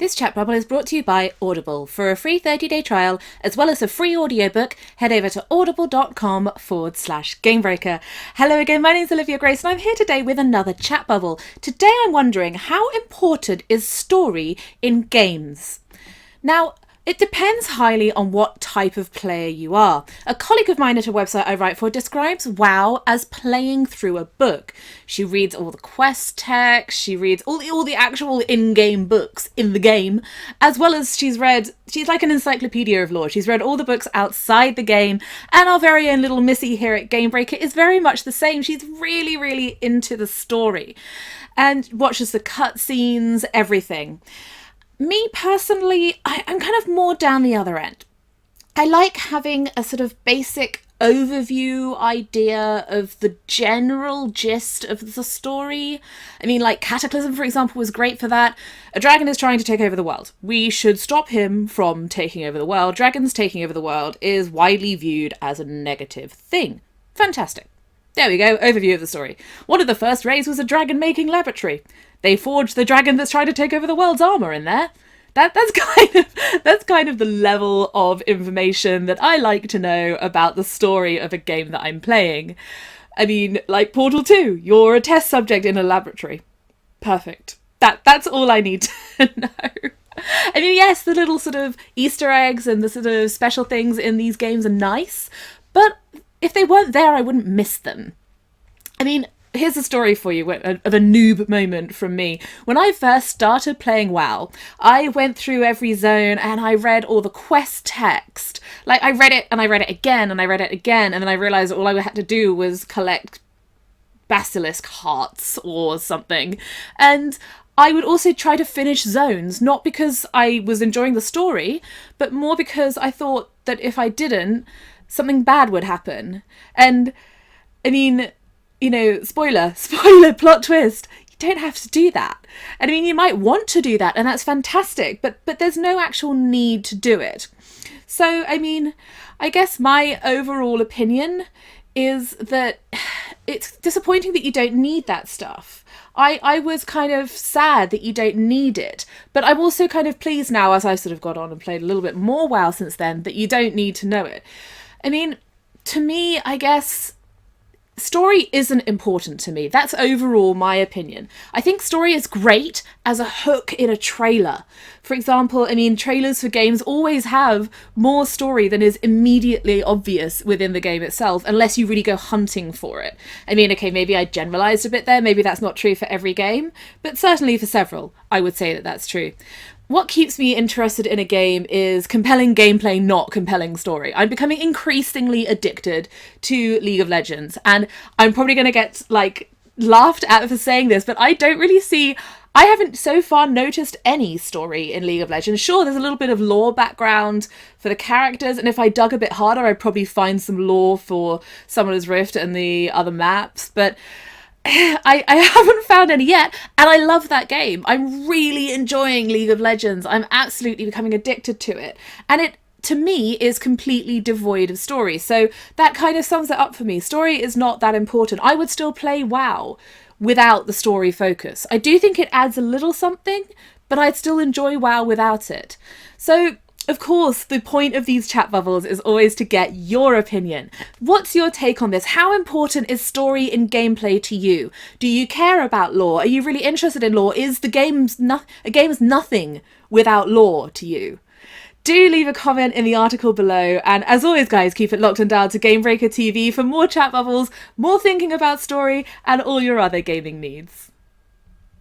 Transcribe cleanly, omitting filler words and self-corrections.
This chat bubble is brought to you by Audible. For a free 30-day trial, as well as a free audiobook, head over to audible.com/Gamebreaker. Hello again, my name's Olivia Grace, and I'm here today with another chat bubble. Today I'm wondering, how important is story in games? Now, it depends highly on what type of player you are. A colleague of mine at a website I write for describes WoW as playing through a book. She reads all the quest text, she reads all the actual in-game books in the game, as well as she's like an encyclopedia of lore. She's read all the books outside the game, and our very own little Missy here at Gamebreaker is very much the same. She's really, really into the story and watches the cutscenes, everything. Me personally, I'm kind of more down the other end. I like having a sort of basic overview idea of the general gist of the story. I mean, like Cataclysm, for example, was great for that. A dragon is trying to take over the world. We should stop him from taking over the world. Dragons taking over the world is widely viewed as a negative thing. Fantastic. There we go, overview of the story. One of the first raids was a dragon-making laboratory. They forged the dragon that's trying to take over the world's armour in there. That's kind of the level of information that I like to know about the story of a game that I'm playing. I mean, like Portal 2, you're a test subject in a laboratory. Perfect. That's all I need to know. I mean, yes, the little sort of Easter eggs and the sort of special things in these games are nice, but if they weren't there, I wouldn't miss them. I mean, here's a story for you of a noob moment from me. When I first started playing WoW, I went through every zone and I read all the quest text. Like, I read it and I read it again and I read it again, and then I realised all I had to do was collect basilisk hearts or something. And I would also try to finish zones, not because I was enjoying the story, but more because I thought that if I didn't, something bad would happen. And, I mean, you know, spoiler, plot twist, you don't have to do that. And I mean, you might want to do that, and that's fantastic, but there's no actual need to do it. So, I mean, I guess my overall opinion is that it's disappointing that you don't need that stuff. I was kind of sad that you don't need it, but I'm also kind of pleased now, as I sort of got on and played a little bit more WoW since then, that you don't need to know it. I mean, to me, I guess story isn't important to me. That's overall my opinion. I think story is great as a hook in a trailer. For example, I mean, trailers for games always have more story than is immediately obvious within the game itself, unless you really go hunting for it. I mean, okay, maybe I generalized a bit there. Maybe that's not true for every game, but certainly for several, I would say that that's true. What keeps me interested in a game is compelling gameplay, not compelling story. I'm becoming increasingly addicted to League of Legends, and I'm probably going to get, like, laughed at for saying this, but I haven't so far noticed any story in League of Legends. Sure, there's a little bit of lore background for the characters, and if I dug a bit harder, I'd probably find some lore for Summoner's Rift and the other maps, but I haven't found any yet, and I love that game. I'm really enjoying League of Legends. I'm absolutely becoming addicted to it, and it, to me, is completely devoid of story. So that kind of sums it up for me. Story is not that important. I would still play WoW without the story focus. I do think it adds a little something, but I'd still enjoy WoW without it. So, of course, the point of these chat bubbles is always to get your opinion. What's your take on this? How important is story in gameplay to you? Do you care about lore? Are you really interested in lore? Is a game's nothing without lore to you? Do leave a comment in the article below, and as always, guys, keep it locked and dialed to Gamebreaker TV for more chat bubbles, more thinking about story, and all your other gaming needs.